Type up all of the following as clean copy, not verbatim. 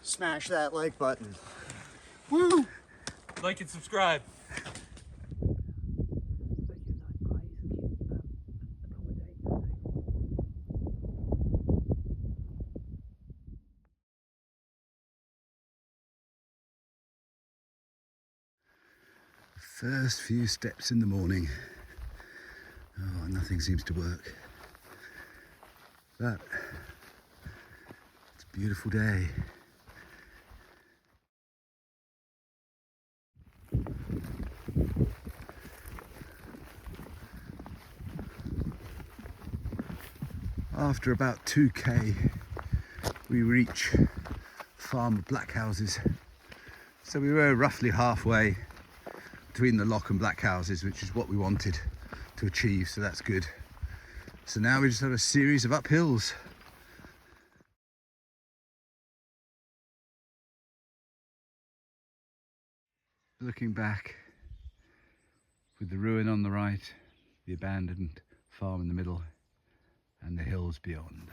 smash that like button. Woo! Like and subscribe. First few steps in the morning. Oh, nothing seems to work. But it's a beautiful day. After about 2k, we reach farm of black houses. So we were roughly halfway between the lock and black houses, which is what we wanted to achieve, so that's good. So now we just have a series of uphills. Looking back, with the ruin on the right, the abandoned farm in the middle, and the hills beyond.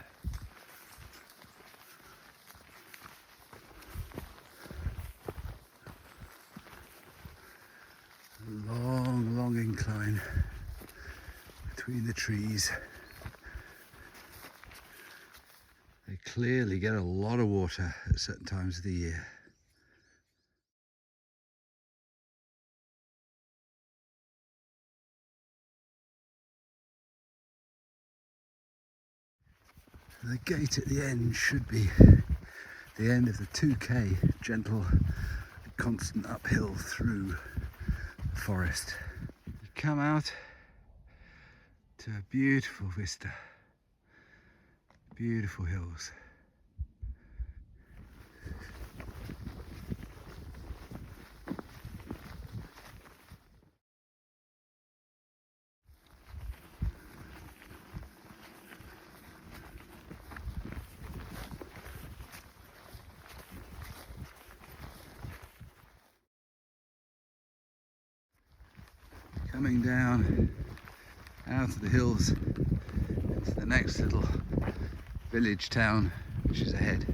A long, long incline between the trees. They clearly get a lot of water at certain times of the year. The gate at the end should be the end of the 2k gentle, constant uphill through the forest. You come out to a beautiful vista, beautiful hills. Coming down out of the hills into the next little village town which is ahead.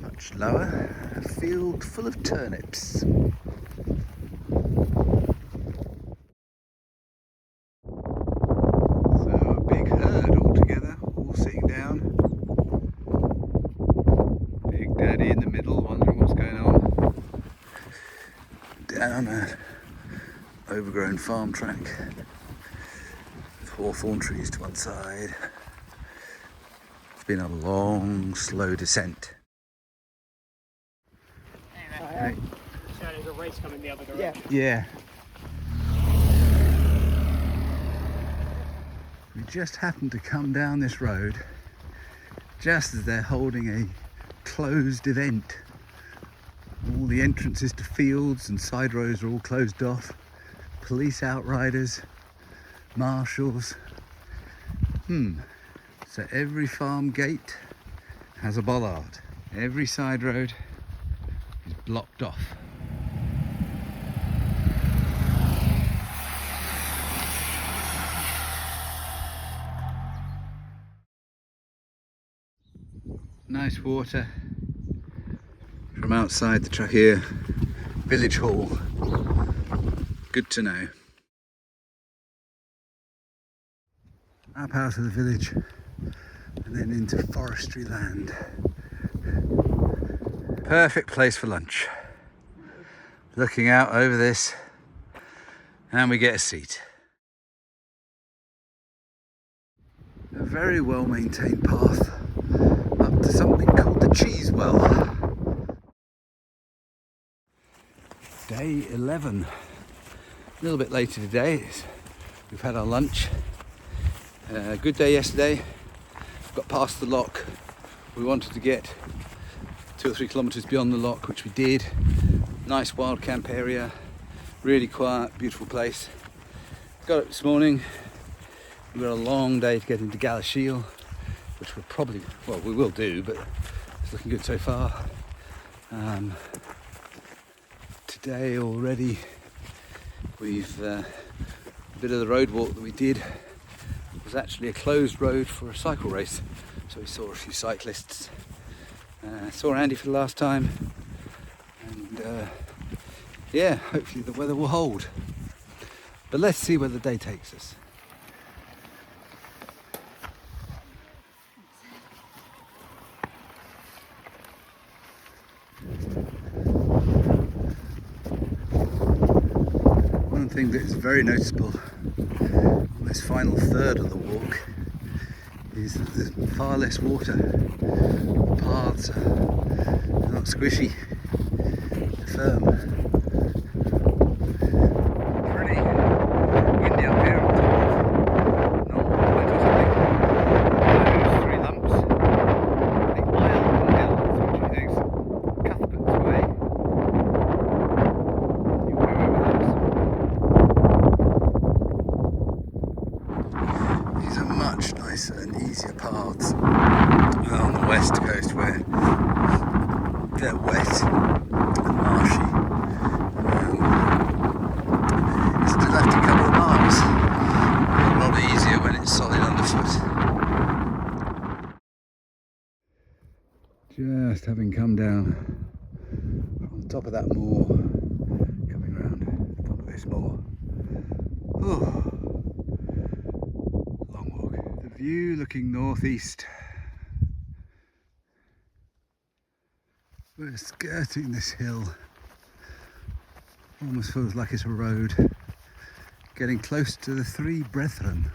Much lower, a field full of turnips. So a big herd all together, all sitting down. Big Daddy in the middle, wondering what's going on. Down an overgrown farm track with hawthorn trees to one side. It's been a long, slow descent. Right. So there's a race coming the other direction. Yeah. We just happened to come down this road just as they're holding a closed event. All the entrances to fields and side roads are all closed off. Police outriders, marshals. So every farm gate has a bollard. Every side road is blocked off. Nice water from outside the Traquair village hall. Good to know. Up out of the village and then into forestry land. Perfect place for lunch. Looking out over this, and we get a seat. A very well maintained path up to something called the Cheese Well. Day 11. A little bit later today. We've had our lunch. Good day yesterday. Got past the lock. We wanted to get 2 or 3 kilometres beyond the lock, which we did. Nice wild camp area, really quiet, beautiful place. Got up this morning. We've got a long day to get into Galashiel, which we'll probably, well, we will do, but it's looking good so far. Today already, we've a bit of the road walk that we did was actually a closed road for a cycle race, so we saw a few cyclists. Saw Andy for the last time, and yeah, hopefully the weather will hold. But let's see where the day takes us. One thing that is very noticeable on this final third of the walk is that there's far less water. The paths are not squishy, they're firm. Pretty windy up here on top of Normal Point or something. Those three lumps. The Upland Hills, which is Cuthbert's Way. You go over those. These are much nicer and easier paths on the west coast where they're wet and marshy. Still have to couple of miles. A lot easier when it's solid underfoot. Just having come down on the top of that moor, coming round the top of this moor. Oh, long walk. The view looking northeast. We're skirting this hill. Almost feels like it's a road. Getting close to the Three Brethren.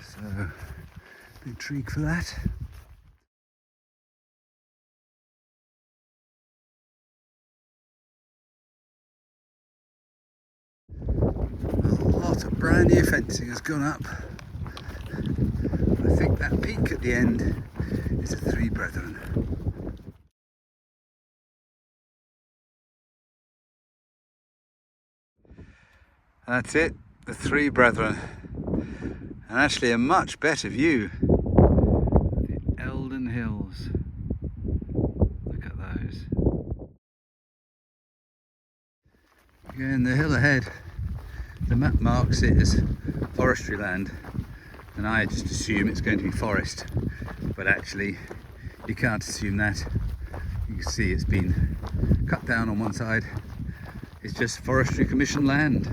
So, intrigued for that. A lot of brand new fencing has gone up. I think that peak at the end is the Three Brethren. That's it, the Three Brethren. And actually a much better view. The Eldon Hills. Look at those. Again, the hill ahead, the map marks it as forestry land. And I just assume it's going to be forest. But actually, you can't assume that. You can see it's been cut down on one side. It's just Forestry Commission land.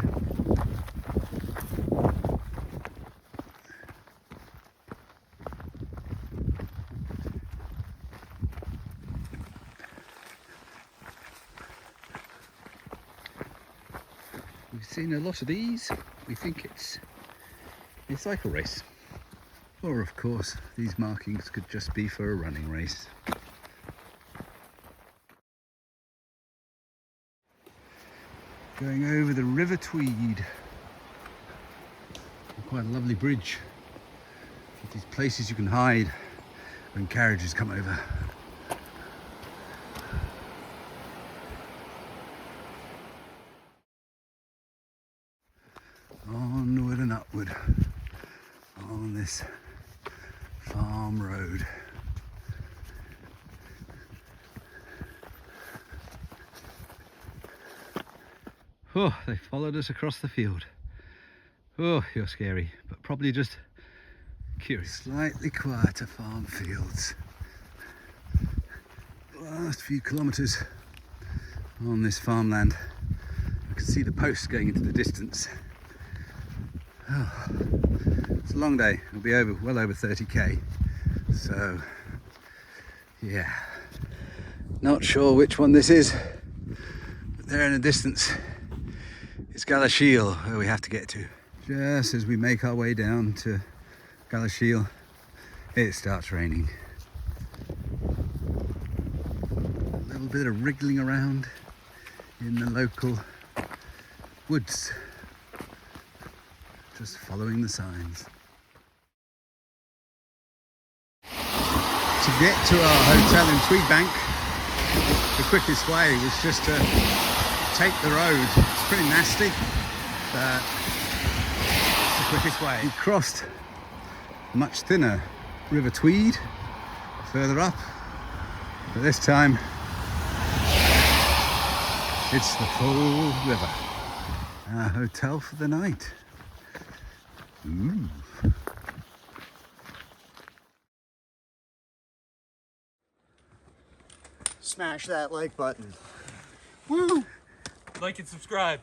We've seen a lot of these. We think it's a cycle race. Or of course, these markings could just be for a running race. Going over the River Tweed. Quite a lovely bridge. With these places you can hide when carriages come over. Onward and upward on this farm road. Oh, they followed us across the field. Oh, you're scary, but probably just curious. Slightly quieter farm fields. Last few kilometres on this farmland. I can see the posts going into the distance. Oh, it's a long day. It'll be well over 30k. So, yeah. Not sure which one this is, but there in the distance is Galashiel, where we have to get to. Just as we make our way down to Galashiel, it starts raining. A little bit of wriggling around in the local woods, just following the signs. To get to our hotel in Tweedbank, the quickest way was just to take the road. It's pretty nasty, but it's the quickest way. We crossed much thinner River Tweed further up, but this time it's the full river. Our hotel for the night. Ooh. Smash that like button. Like and subscribe.